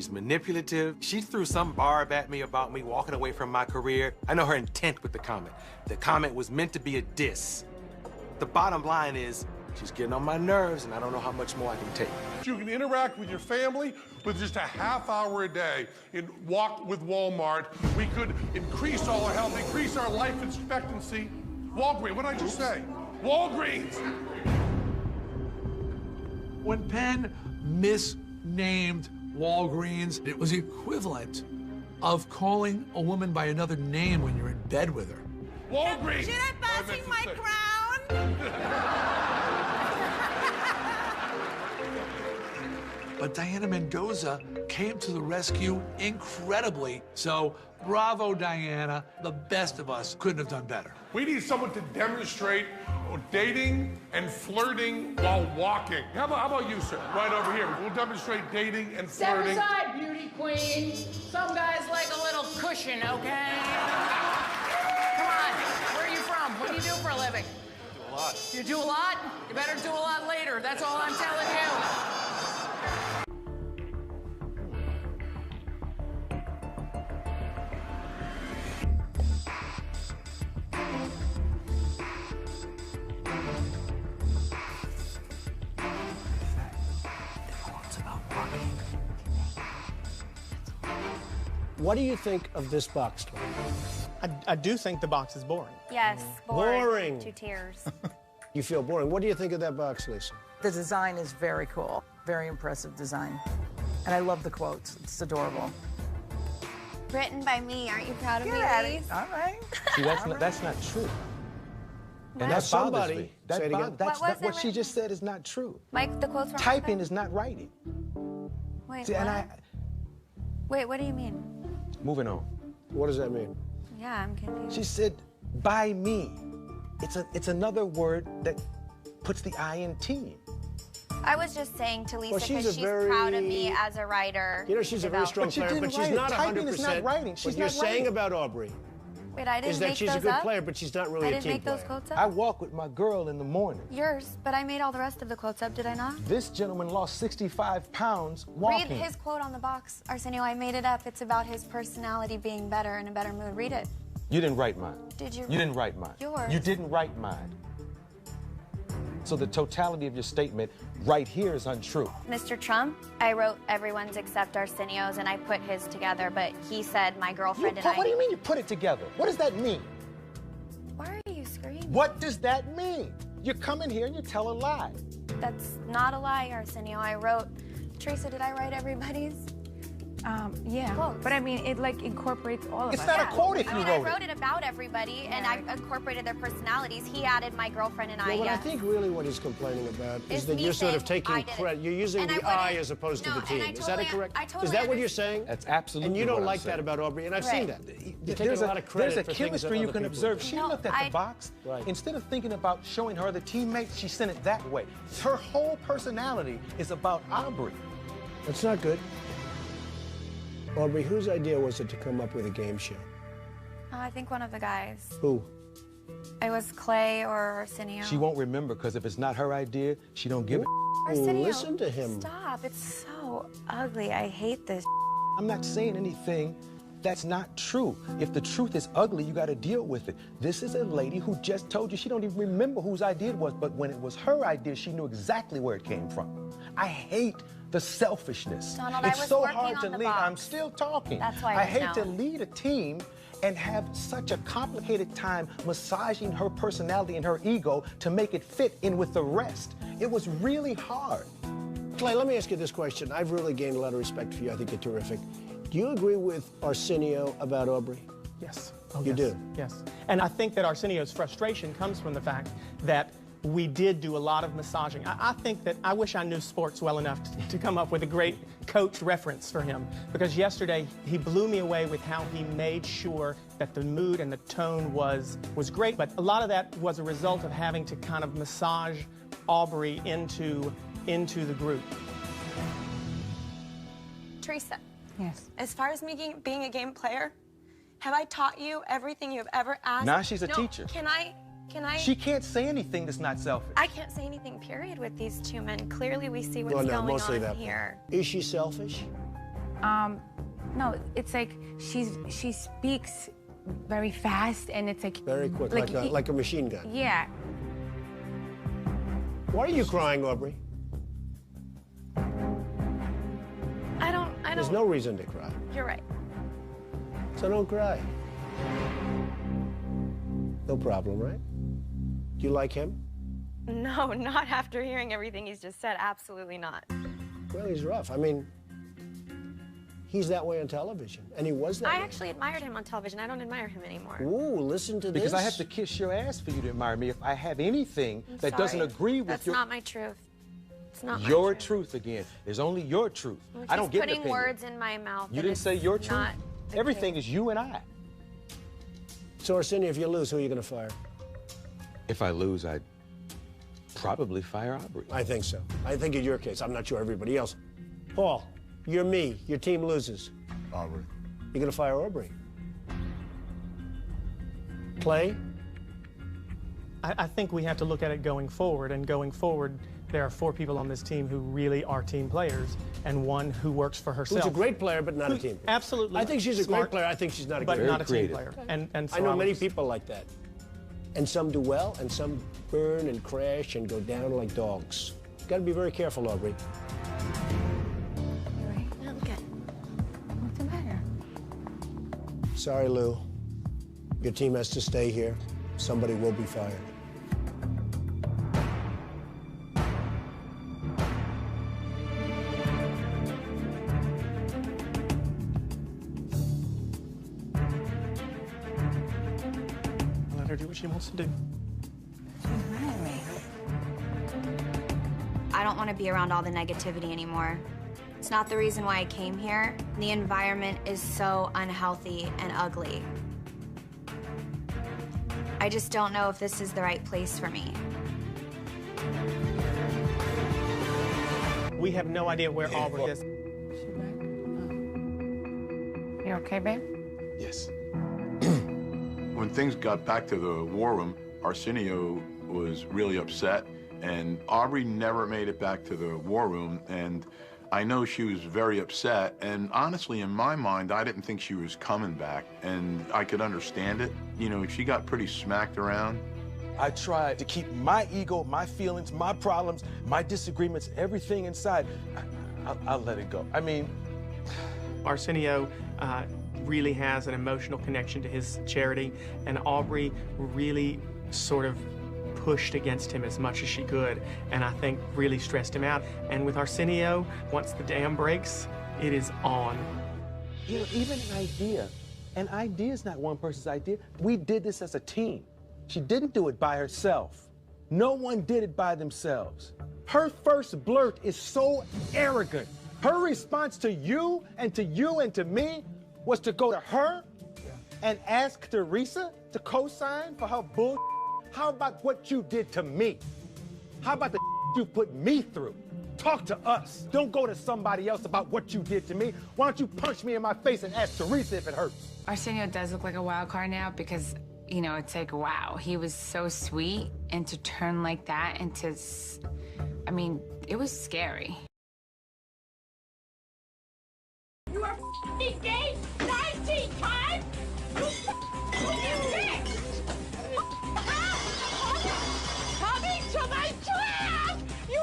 She's manipulative. She threw some barb at me about me walking away from my career. I know her intent with the comment. The comment was meant to be a diss. The bottom line is, she's getting on my nerves, and I don't know how much more I can take. You can interact with your family with just a half hour a day in Walk with Walmart. We could increase all our health, increase our life expectancy. Walgreens, what did I just say? Walgreens! When Penn misnamed Walgreens, it was the equivalent of calling a woman by another name when you're in bed with her. Walgreens! Should I passing my crown? But Diana Mendoza came to the rescue incredibly. So bravo, Diana. The best of us couldn't have done better. We need someone to demonstrate dating and flirting while walking. How about you, sir? Right over here. We'll demonstrate dating and flirting. Step aside, beauty queen. Some guys like a little cushion, okay? Come on. Where are you from? What do you do for a living? Do a lot. You do a lot? You better do a lot later. That's all I'm telling you. What do you think of this box toy? I do think the box is boring. Yes, Boring. Two tears. You feel boring. What do you think of that box, Lisa? The design is very cool. Very impressive design. And I love the quotes. It's adorable. Written by me. Aren't you proud of me, ladies? All right. See, that's not true. What? And that bothers Somebody me. say it again. What she just said is not true. Mike, the quotes were Typing is not writing. Wait, See, what? Wait, what do you mean? Moving on. What does that mean? Yeah, I'm confused. She said, by me. It's another word that puts the I in team. I was just saying to Lisa Well, because she's she's, a very- proud of me as a writer. You know, she's a very strong But you player, didn't but she's write it. not 100%. Typing is not writing. She's What you're not saying writing. about Aubrey Wait, I didn't is that make she's those a good up? player, but she's not really I a didn't team make those player. quotes I up? walk with my girl in the morning. Yours, but I made all the rest of the quotes up, did I not? This gentleman lost 65 pounds walking. Read his quote on the box, Arsenio. I made it up. It's about his personality being better, in a better mood. Read it. You didn't write mine. Did you? You didn't write mine. Yours. You didn't write mine. So the totality of your statement right here is untrue. Mr. Trump, I wrote everyone's except Arsenio's, and I put his together, but he said my girlfriend and I... What do you mean you put it together? What does that mean? Why are you screaming? What does that mean? You come in here and you tell a lie. That's not a lie, Arsenio. I wrote... Teresa, did I write everybody's? Yeah, Quotes. but I mean, it like incorporates all of It's us. not a quote if you I wrote wrote it about everybody, and I incorporated their personalities. He added my girlfriend and I, Well, what I yes. think really what he's complaining about is Is that me you're sort of saying taking I did it. credit. You're using And I the I wouldn't- as opposed no, to the and I team. Is that totally- correct? I totally Is that what you're saying? That's absolutely And you don't what I'm like that saying. about Aubrey, and I've Right. seen that. You're taking a lot of credit There's a for things that chemistry you other can people observe. do. She No, looked at the box. Right. Instead of thinking about showing her the teammates, she sent it that way. Her whole personality is about Aubrey. That's not good. Aubrey, whose idea was it to come up with a game show? Oh, I think one of the guys. Who? It was Clay or Arsenio. She won't remember because if it's not her idea, she don't give it. Arsenio, listen to him. Stop. It's so ugly. I hate this. I'm not saying anything that's not true. If the truth is ugly, you got to deal with it. This is a lady who just told you she don't even remember whose idea it was, but when it was her idea, she knew exactly where it came from. I hate the selfishness. Donald, I it's was so working hard on to the lead. box. I'm still talking. That's why I I hate know. to lead a team and have such a complicated time massaging her personality and her ego to make it fit in with the rest. It was really hard. Clay, let me ask you this question. I've really gained a lot of respect for you. I think you're terrific. Do you agree with Arsenio about Aubrey? Yes. You yes. do? Yes. And I think that Arsenio's frustration comes from the fact that we did do a lot of massaging. I think that I wish I knew sports well enough to come up with a great coach reference for him, because yesterday he blew me away with how he made sure that the mood and the tone was great. But a lot of that was a result of having to kind of massage Aubrey into the group. Teresa, Yes. as far as me being a game player, have I taught you everything you've ever asked? Now she's a No, teacher. Can I? She can't say anything that's not selfish. I can't say anything, period, with these two men. Clearly, we see what's Well, no, going mostly on that. here. Is she selfish? No, it's like she speaks very fast, and it's like Very quick, like a machine gun. Yeah. Why are you crying, Aubrey? I don't. There's no reason to cry. You're right. So don't cry. No problem, right? Do you like him? No, not after hearing everything he's just said. Absolutely not. Well, he's rough. I mean, he's that way on television, and he was that I way. actually admired him on television. I don't admire him anymore. Ooh, listen to this. Because I have to kiss your ass for you to admire me. If I have anything that doesn't agree with That's your... not my truth. It's not your my truth. truth again. There's only your truth. Well, I don't he's get an putting opinion. words in my mouth. You that didn't is say your truth. not the Everything truth. is you and I. So, Arsenio, if you lose, who are you going to fire? If I lose, I'd probably fire Aubrey. I think so. I think in your case. I'm not sure everybody else. Paul, you're me. Your team loses. Aubrey. You're going to fire Aubrey. Clay? I think we have to look at it going forward, and going forward, there are 4 people on this team who really are team players, and 1 who works for herself. Who's a great player, but not a team player. Absolutely. I think she's a smart, great player. I think she's not a but good not a player. team player. And so I know many was- people like that. And some do well, and some burn and crash and go down like dogs. Got to be very careful, Aubrey. You're right. I'm good. What's the matter? Sorry, Lou. Your team has to stay here. Somebody will be fired. Let her do what she wants to do. She's mad at me. I don't want to be around all the negativity anymore. It's not the reason why I came here. The environment is so unhealthy and ugly. I just don't know if this is the right place for me. We have no idea where Aubrey is. She's back. You okay, babe? Yes. When things got back to the war room, Arsenio was really upset, and Aubrey never made it back to the war room, and I know she was very upset, and honestly, in my mind, I didn't think she was coming back, and I could understand it. You know, she got pretty smacked around. I tried to keep my ego, my feelings, my problems, my disagreements, everything inside. I'll let it go. I mean... Arsenio really has an emotional connection to his charity, and Aubrey really sort of pushed against him as much as she could, and I think really stressed him out. And with Arsenio, once the dam breaks, it is on. You know, even an idea is not one person's idea. We did this as a team. She didn't do it by herself. No one did it by themselves. Her first blurt is so arrogant. Her response to you and to you and to me was to go to her and ask Teresa to co-sign for her bull. How about what you did to me? How about the you put me through? Talk to us. Don't go to somebody else about what you did to me. Why don't you punch me in my face and ask Teresa if it hurts? Arsenio does look like a wild card now because, you know, it's like, wow, he was so sweet, and to turn like that into, I mean, it was scary. You are engaged 19 times? Coming to my trap! You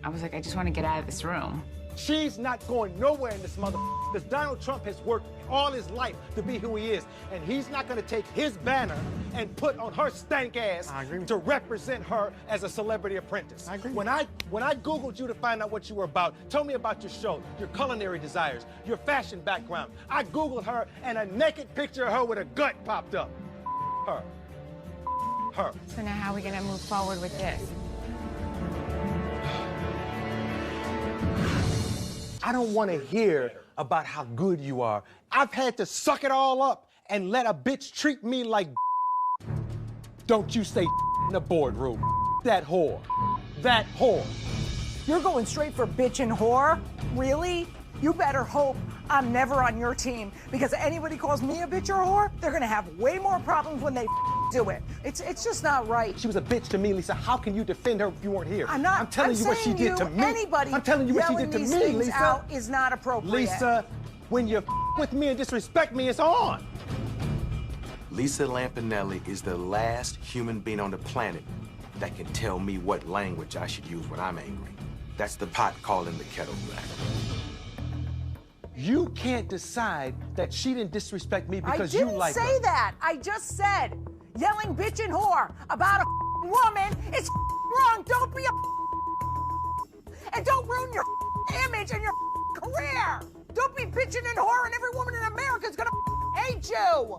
I was like, I just want to get out of this room. She's not going nowhere in this mother, because Donald Trump has worked all his life to be who he is, and he's not going to take his banner and put on her stank ass to represent her as a celebrity apprentice. I agree. When I Googled you to find out what you were about, tell me about your show, your culinary desires, your fashion background. I Googled her, and a naked picture of her with a gut popped up. Her. So now how are we going to move forward with this? I don't want to hear about how good you are. I've had to suck it all up and let a bitch treat me like Don't you say in the boardroom. That whore. That whore. You're going straight for bitch and whore? Really? You better hope I'm never on your team, because anybody calls me a bitch or a whore, they're gonna have way more problems when they do it. It's just not right. She was a bitch to me, Lisa. How can you defend her if you weren't here? I'm not. I'm telling you what she did to me. Anybody I'm telling you what she did to these me, things Lisa. out is not appropriate. Lisa, when you with me and disrespect me, it's on. Lisa Lampanelli is the last human being on the planet that can tell me what language I should use when I'm angry. That's the pot calling the kettle black. You can't decide that she didn't disrespect me because you like her. I didn't say that. I just said yelling bitch and whore about a woman is wrong. Don't be a and don't ruin your image and your career. Don't be bitching and whore and every woman in America is gonna hate you.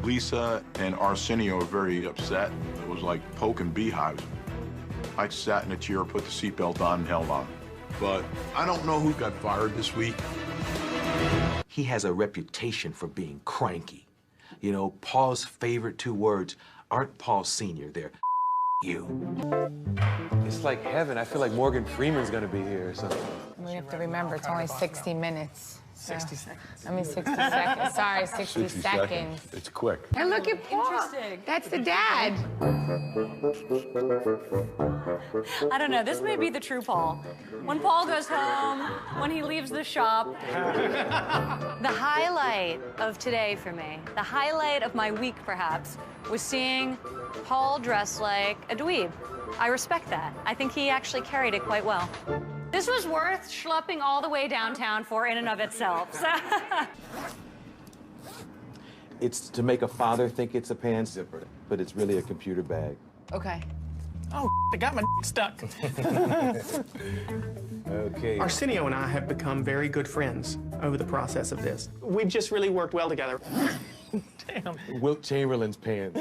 Lisa and Arsenio were very upset. It was like poking beehives. I sat in a chair, put the seatbelt on, and held on. But I don't know who got fired this week. He has a reputation for being cranky. You know, Paul's favorite 2 words aren't Paul Sr., they're you. It's like heaven. I feel like Morgan Freeman's gonna be here or something. We have to remember it's only 60 minutes. 60 seconds. I mean, 60 seconds. Sorry, 60 seconds. It's quick. And look at Paul. Interesting. That's the dad. I don't know. This may be the true Paul. When Paul goes home, when he leaves the shop. The highlight of today for me, the highlight of my week perhaps, was seeing Paul dressed like a dweeb. I respect that. I think he actually carried it quite well. This was worth schlepping all the way downtown for in and of itself. It's to make a father think it's a pan zipper, but it's really a computer bag. Okay. Oh, I got my stuck. Okay. Arsenio and I have become very good friends over the process of this. We've just really worked well together. Damn. Wilt Chamberlain's pants.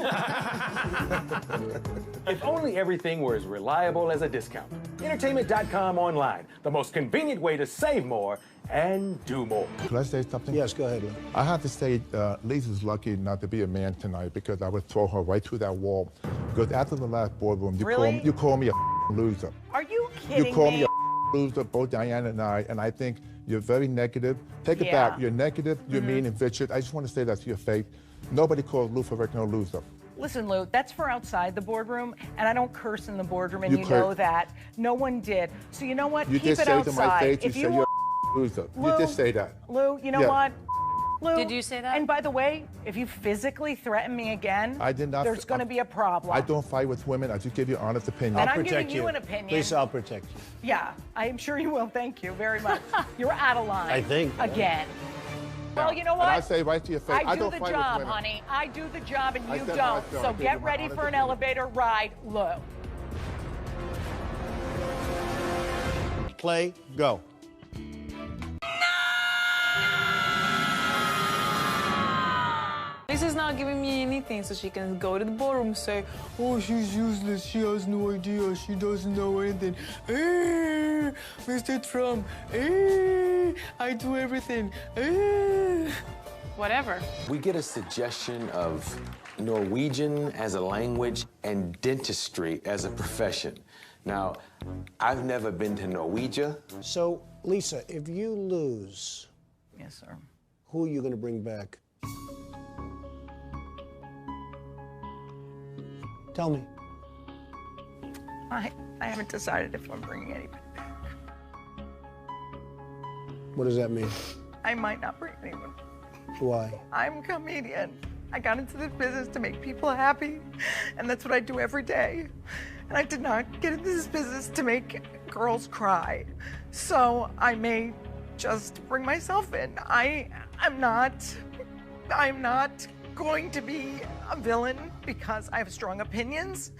If only everything were as reliable as a discount. Entertainment.com online, the most convenient way to save more and do more. Can I say something? Yes, go ahead, Lou. I have to say, Lisa's lucky not to be a man tonight because I would throw her right through that wall. Because after the last boardroom, you call me a loser. Are you kidding You call me a loser, both Diana and I think you're very negative. Take it back. You're negative, you're mean and vicious. I just want to say that to your face. Nobody calls Lou Ferrigno no loser. Listen, Lou, that's for outside the boardroom, and I don't curse in the boardroom, and You you curse. know that. No one did. So you know what? You Keep just it say outside. to my face, you If say you you're want, a loser. Lou, You just say that. Lou, you know Yeah. what? Lou, Did you say that? And by the way, if you physically threaten me again, I did not. there's going to be a problem. I don't fight with women. I just give you honest opinion. And I'm giving you an opinion. Lisa, I'll protect you. Yeah, I'm sure you will. Thank you very much. You're out of line. I think. Again. Well, you know what? And I say right to your face, I do don't the fight job, with women. honey. I do the job, and I you said my don't. job. So Give get you my ready honest for an opinion. elevator ride, Lou. Play, go. Lisa's not giving me anything, so she can go to the ballroom and say, oh, she's useless, she has no idea, she doesn't know anything. Mr. Trump, I do everything. Whatever. We get a suggestion of Norwegian as a language and dentistry as a profession. Now, I've never been to Norwegia. So, Lisa, if you lose, Yes, sir. who are you going to bring back? Tell me. I haven't decided if I'm bringing anybody. What does that mean? I might not bring anyone. Why? I'm a comedian. I got into this business to make people happy, and that's what I do every day. And I did not get into this business to make girls cry. So I may just bring myself in. I'm not going to be a villain because I have strong opinions,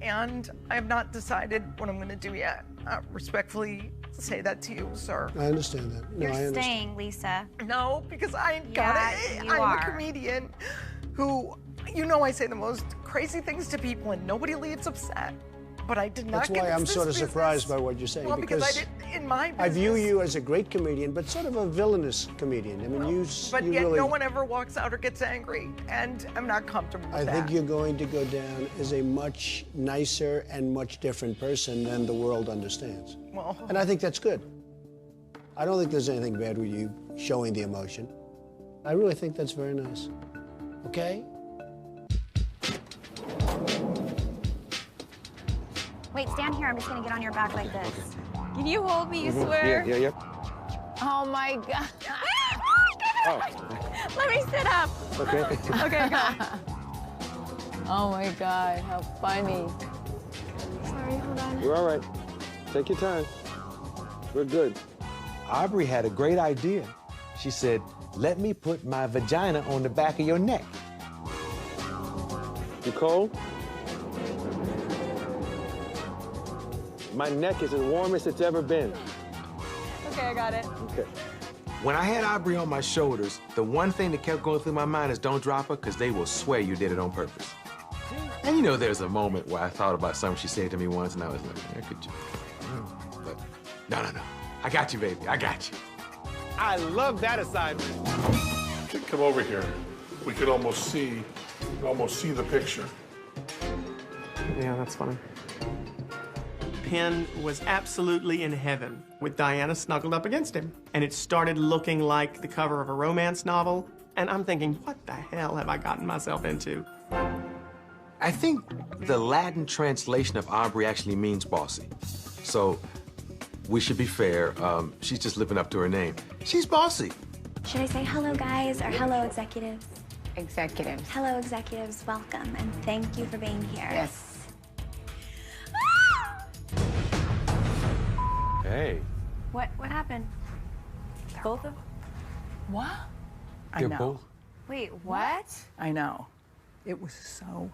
and I have not decided what I'm going to do yet. Respectfully say that to you, sir. I understand that. No, You're I understand. staying, Lisa. No, because I ain't got it. you I'm are. a comedian who, you know, I say the most crazy things to people and nobody leaves upset. But I did not That's get why into I'm this sort of business. surprised by what you're saying. Well, because I did in my business. I view you as a great comedian, but sort of a villainous comedian. I mean, But you yet really. no one ever walks out or gets angry, and I'm not comfortable with I that. think you're going to go down as a much nicer and much different person than the world understands. Well, And I think that's good. I don't think there's anything bad with you showing the emotion. I really think that's very nice. Okay? Wait, stand here. I'm just gonna get on your back like this. Can you hold me, you swear? Yeah. Oh my God. Oh. Let me sit up. Okay. Okay, go. Oh my God, how funny. Sorry, hold on. You're all right. Take your time. We're good. Aubrey had a great idea. She said, let me put my vagina on the back of your neck. You cold? My neck is as warm as it's ever been. Okay, I got it. Okay. When I had Aubrey on my shoulders, the one thing that kept going through my mind is don't drop her, because they will swear you did it on purpose. And you know, there's a moment where I thought about something she said to me once, and I was like, I could you? But no. I got you, baby. I got you. I love that assignment. Come over here. We could almost see the picture. Yeah, that's funny. Penn was absolutely in heaven with Diana snuggled up against him. And it started looking like the cover of a romance novel. And I'm thinking, what the hell have I gotten myself into? I think the Latin translation of Aubrey actually means bossy. So we should be fair. She's just living up to her name. She's bossy. Should I say hello, guys, or hello, executives? Executives. Hello, executives. Welcome, and thank you for being here. Yes. Hey. What happened? Both of What? I They're know. both. Wait, what? I know. It was so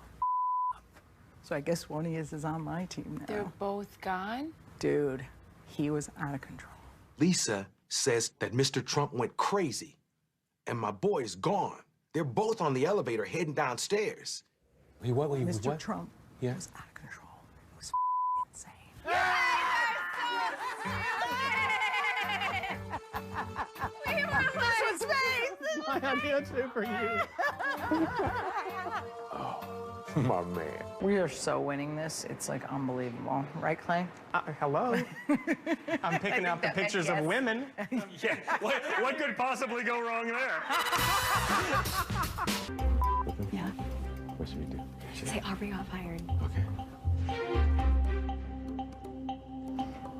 So I guess one of you is on my team now. They're both gone? Dude, he was out of control. Lisa says that Mr. Trump went crazy, and my boy is gone. They're both on the elevator heading downstairs. Mr. Trump Yeah. was out of control. It was insane. This was My idea too for you. My man. We are so winning this. It's like unbelievable. Right, Clay? Hello. I'm picking out the pictures of women. Yeah, what could possibly go wrong there? Yeah. What should we do? Say Aubrey got fired.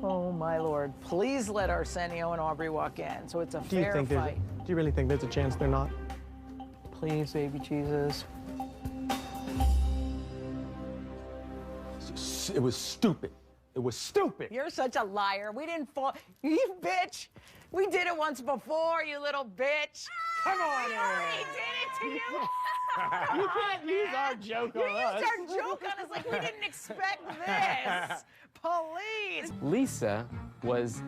Oh, my Lord. Please let Arsenio and Aubrey walk in so it's a Do you fair think fight. do you really think there's a chance they're not? Please, baby Jesus. It was stupid. It was stupid. You're such a liar. We didn't fall. You bitch. We did it once before, you little bitch. Come on. We already did it to you. You can't use our joke You on us. used our joke on us like we didn't expect this. Please. Lisa was,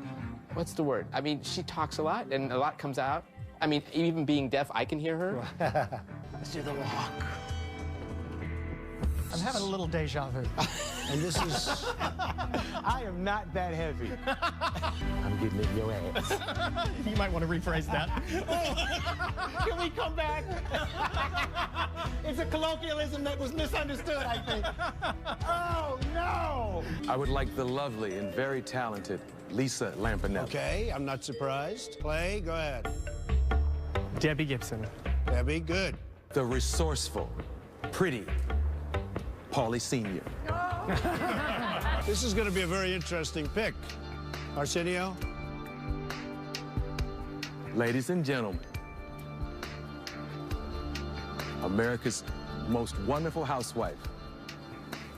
what's the word? I mean, she talks a lot and a lot comes out. I mean, even being deaf, I can hear her. Let's do the walk. I'm having a little deja vu. And this is... I am not that heavy. I'm getting in your ass. You might want to rephrase that. Can we come back? It's a colloquialism that was misunderstood, I think. Oh, no! I would like the lovely and very talented Lisa Lampanelli. Okay, I'm not surprised. Clay, go ahead. Debbie Gibson. Debbie, good. The resourceful, pretty Paulie Sr. This is going to be a very interesting pick. Arsenio? Ladies and gentlemen, America's most wonderful housewife,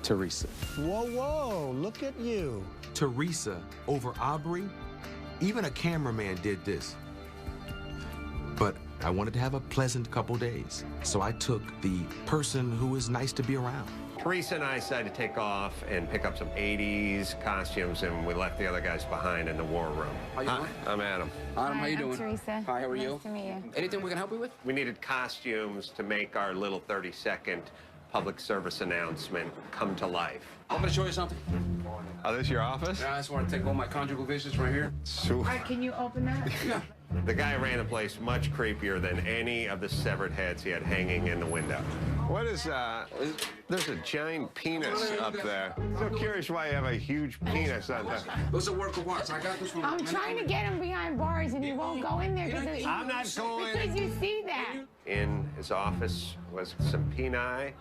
Teresa. Whoa, look at you. Teresa over Aubrey, even a cameraman did this. But I wanted to have a pleasant couple days, so I took the person who is nice to be around. Teresa and I decided to take off and pick up some 80s costumes, and we left the other guys behind in the war room. How you doing? I'm Adam. Adam, how you I'm doing? Teresa. Hi, how are you? Nice to meet you. Anything we can help you with? We needed costumes to make our little 30-second public service announcement come to life. I'm gonna show you something. Oh, this is your office? Yeah, I just want to take all my conjugal visits right here. So, Can you open that? Yeah. the guy ran the place much creepier than any of the severed heads he had hanging in the window. What is, there's a giant penis up there. So curious why you have a huge penis on there. Those are work of art. I got this one. I'm trying to get him behind bars and he won't go in there because I'm not going. Because you see that. In his office was some penises.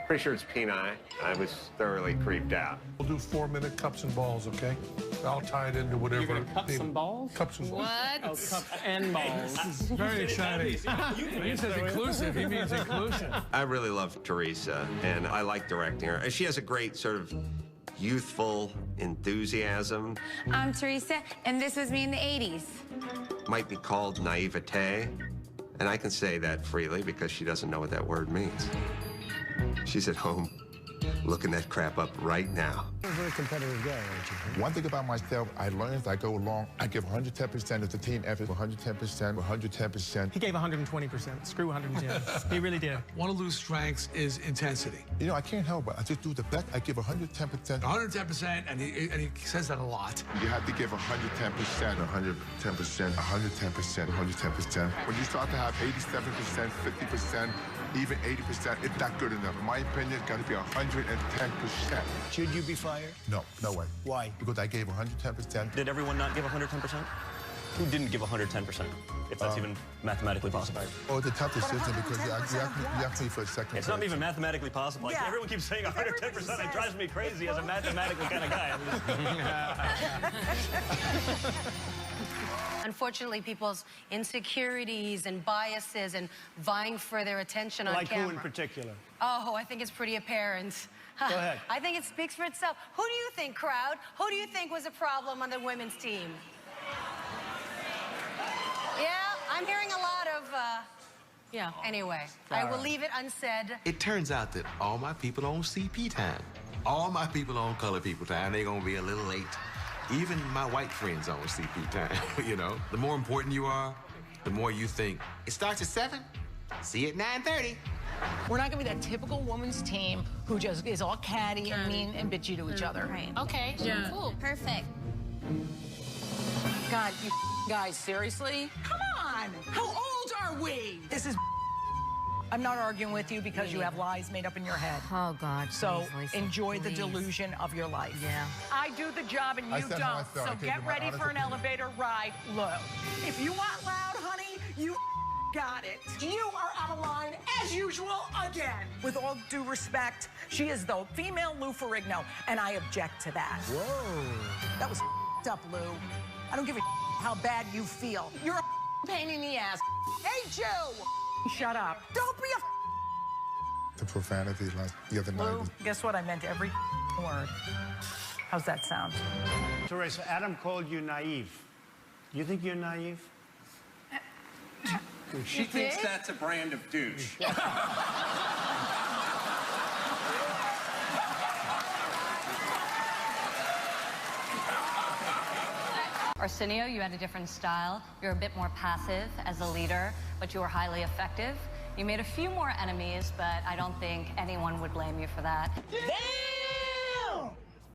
Pretty sure it's Peni. I was thoroughly creeped out. We'll do 4-minute cups and balls, okay? I'll tie it into whatever. You're gonna cups and balls? Cups and balls. What? Oh, cups and balls. Very exciting. When he says inclusive, he means inclusive. I really love Teresa, and I like directing her. She has a great sort of youthful enthusiasm. I'm Teresa, and this was me in the 80s. Might be called naivete, and I can say that freely because she doesn't know what that word means. She's at home looking that crap up right now. You're a very competitive guy, aren't you? One thing about myself, I learn as I go along. I give 110% of the team effort, 110%, 110%. He gave 120%. Screw 110. He really did. One of Lou's strengths is intensity. You know, I can't help it. I just do the best. I give 110%. 110%, and he says that a lot. You have to give 110%, 110%, 110%, 110%. When you start to have 87%, 50%, even 80%, it's not good enough. In my opinion, it's got to be 110%. Should you be fired? No, no way. Why? Because I gave 110%. Did everyone not give 110%? Who didn't give 110%, if that's even mathematically possible? Oh, it's a tough decision because you asked me for a second. It's not even mathematically possible. Like, everyone keeps saying 110%. It drives me crazy as a mathematical kind of guy. Unfortunately, people's insecurities and biases and vying for their attention on Like camera. who in particular? Oh, I think it's pretty apparent. Go ahead. I think it speaks for itself. Who do you think, crowd? Who do you think was a problem on the women's team? Yeah, I'm hearing a lot of, yeah, anyway. I will leave it unsaid. It turns out that all my people on CP time. All my people on color people time. They're gonna be a little late. Even my white friends on CP time, you know? The more important you are, the more you think, it starts at 7, see you at 9:30. We're not gonna be that typical woman's team who just is all catty and mean and bitchy to each other. Right. Okay, Yeah. cool. Perfect. God, you guys, seriously? Come on! How old are we? This is I'm not arguing with you because you have lies made up in your head. Oh, God. So please, Lisa, enjoy the please. delusion of your life. Yeah. I do the job and I you said how I don't. felt. I So gave get you my ready honest for an opinion. elevator ride low. If you want loud, honey, you got it. You are out of line as usual again. With all due respect, she is the female Lou Ferrigno, and I object to that. Whoa. That was up, Lou. I don't give a how bad you feel. You're a pain in the ass. Hey, Joe! Shut up. Don't be a The profanity like the other night. Lou, guess what? I meant every word. How's that sound? Teresa, Adam called you naive. You think you're naive? She thinks that's a brand of douche. Arsenio, you had a different style. You're a bit more passive as a leader, but you were highly effective. You made a few more enemies, but I don't think anyone would blame you for that. Damn!